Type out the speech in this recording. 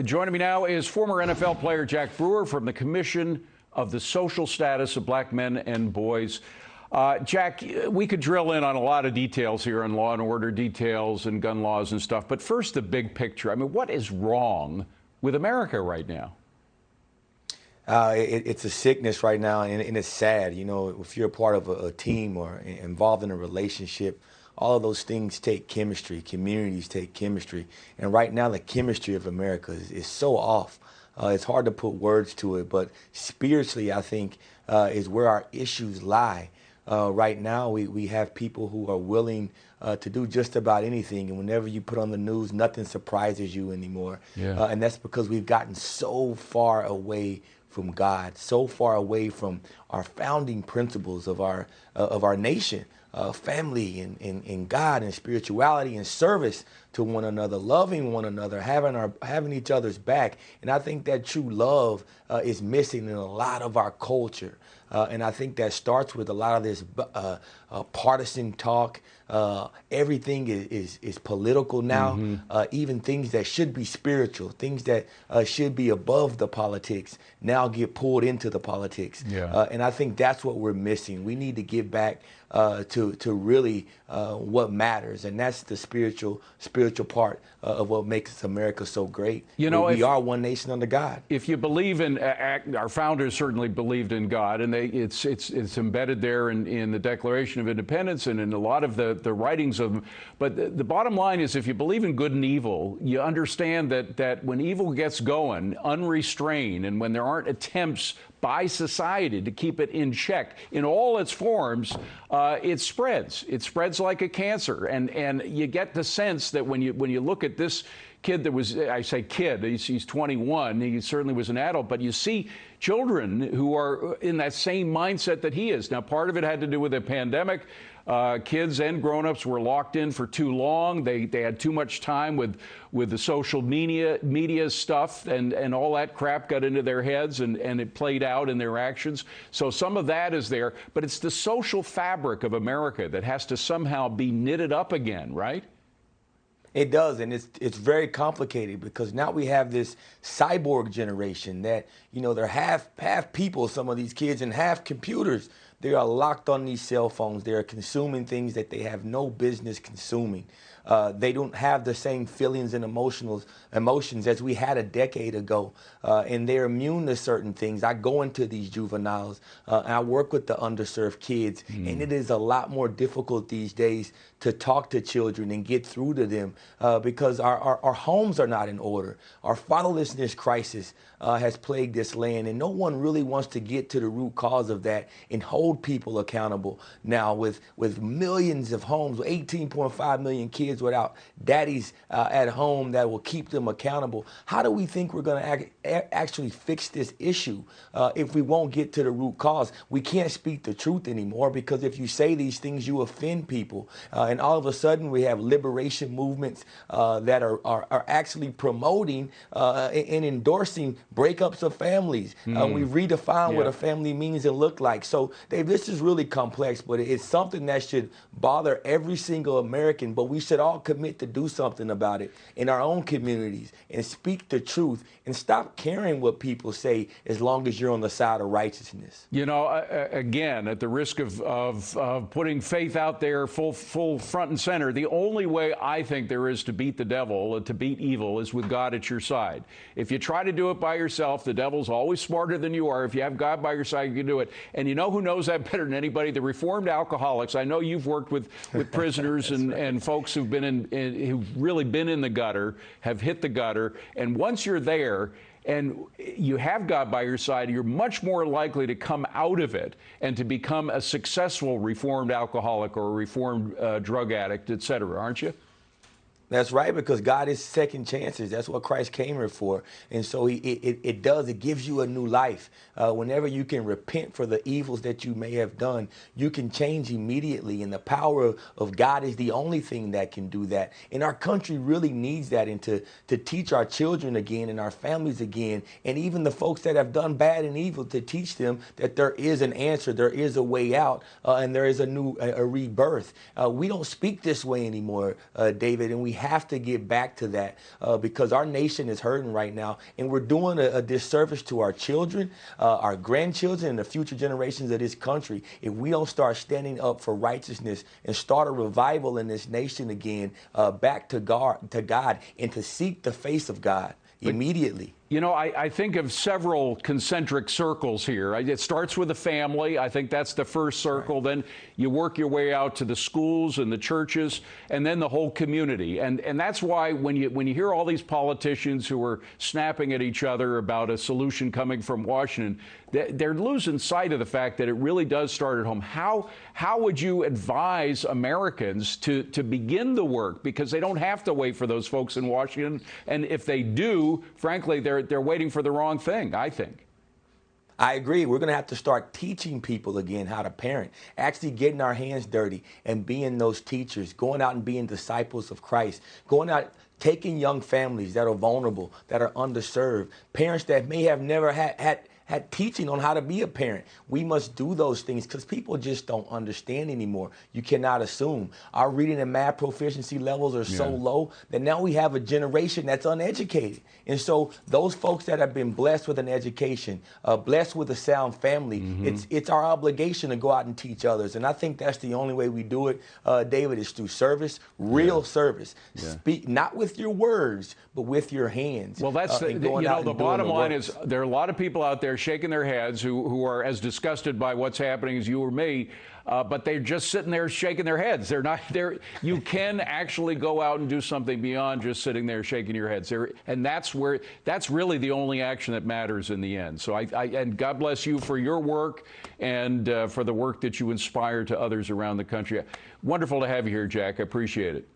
Joining me now is former NFL player Jack Brewer from the Commission of the Social Status of Black Men and Boys. Jack, we could drill in on a lot of details here on law and order details and gun laws and stuff, but first the big picture. I mean, what is wrong with America right now? It's a sickness right now, and it's sad. You know, if you're a part of a team or involved in a relationship, all of those things take chemistry. Communities take chemistry. And right now, the chemistry of America is so off. It's hard to put words to it, but spiritually, I think, is where our issues lie. Right now, we have people who are willing to do just about anything. And whenever you put on the news, nothing surprises you anymore. Yeah. And that's because we've gotten so far away from God, so far away from our founding principles of our nation. Family and God and spirituality and service to one another, loving one another, having each other's back. And I think that true love is missing in a lot of our culture. And I think that starts with a lot of this partisan talk. Everything is political now. Even things that should be spiritual, things that should be above the politics, now get pulled into the politics. Yeah. And I think that's what we're missing. We need to get back to really what matters, and that's the spiritual part of what makes America so great. You know, we are one nation under God. If you believe in, our founders certainly believed in God, and it's embedded there in the Declaration of Independence and in a lot of the writings of them. But the bottom line is, if you believe in good and evil, you understand that when evil gets going unrestrained, and when there aren't attempts by society to keep it in check in all its forms, it spreads. It spreads like a cancer, and you get the sense that when you look at this kid that was, I say kid, he's 21, he certainly was an adult, but you see children who are in that same mindset that he is. Now, part of it had to do with the pandemic. Kids and grown-ups were locked in for too long. They had too much time with the social media stuff, and all that crap got into their heads, and it played out in their actions. So some of that is there, but it's the social fabric of America that has to somehow be knitted up again, right? It does, and it's very complicated, because now we have this cyborg generation that, you know, they're half people, some of these kids, and half computers. They are locked on these cell phones. They are consuming things that they have no business consuming. They don't have the same feelings and emotions as we had a decade ago, and they're immune to certain things. I go into these juveniles, and I work with the underserved kids, and it is a lot more difficult these days to talk to children and get through to them because our homes are not in order. Our fatherlessness crisis has plagued this land, and no one really wants to get to the root cause of that and hold people accountable. Now, with millions of homes, 18.5 million kids without daddies at home that will keep them accountable, how do we think we're going to actually fix this issue if we won't get to the root cause? We can't speak the truth anymore, because if you say these things, you offend people. And all of a sudden, we have liberation movements that are actually promoting and endorsing breakups of families. We've redefined what a family means and look like. So, Dave, this is really complex, but it's something that should bother every single American, but we should all commit to do something about it in our own communities and speak the truth and stop caring what people say, as long as you're on the side of righteousness. You know, again, at the risk of putting faith out there full front and center, the only way I think there is to beat the devil, to beat evil, is with God at your side. If you try to do it by yourself, the devil's always smarter than you are. If you have God by your side, you can do it. And you know who knows that better than anybody? The reformed alcoholics. I know you've worked with prisoners and folks who've been who've really been in the gutter, have hit the gutter. And once you're there and you have God by your side, you're much more likely to come out of it and to become a successful reformed alcoholic or a reformed drug addict, et cetera, aren't you? That's right, because God is second chances. That's what Christ came here for. And so it gives you a new life. Whenever you can repent for the evils that you may have done, you can change immediately. And the power of God is the only thing that can do that. And our country really needs that, and to teach our children again and our families again, and even the folks that have done bad and evil, to teach them that there is an answer, there is a way out, and there is a rebirth. We don't speak this way anymore, David, and we have to get back to that because our nation is hurting right now, and we're doing a disservice to our children, our grandchildren, and the future generations of this country if we don't start standing up for righteousness and start a revival in this nation again, back to God, and to seek the face of God immediately. You know, I think of several concentric circles here. It starts with the family. I think that's the first circle. Right. Then you work your way out to the schools and the churches, and then the whole community. And that's why when you hear all these politicians who are snapping at each other about a solution coming from Washington, they're losing sight of the fact that it really does start at home. How would you advise Americans to begin the work? Because they don't have to wait for those folks in Washington. And if they do, frankly, they're waiting for the wrong thing, I think. I agree. We're going to have to start teaching people again how to parent, actually getting our hands dirty and being those teachers, going out and being disciples of Christ, going out, taking young families that are vulnerable, that are underserved, parents that may have never had teaching on how to be a parent. We must do those things because people just don't understand anymore. You cannot assume. Our reading and math proficiency levels are so low that now we have a generation that's uneducated. And so those folks that have been blessed with an education, blessed with a sound family, it's our obligation to go out and teach others. And I think that's the only way we do it, David, is through service, real service. Speak not with your words, but with your hands. Well, that's the bottom line is there are a lot of people out there shaking their heads who are as disgusted by what's happening as you or me, but they're just sitting there shaking their heads. They're not there. You can actually go out and do something beyond just sitting there shaking your heads. And that's really the only action that matters in the end. So and God bless you for your work and for the work that you inspire to others around the country. Wonderful to have you here, Jack. I appreciate it.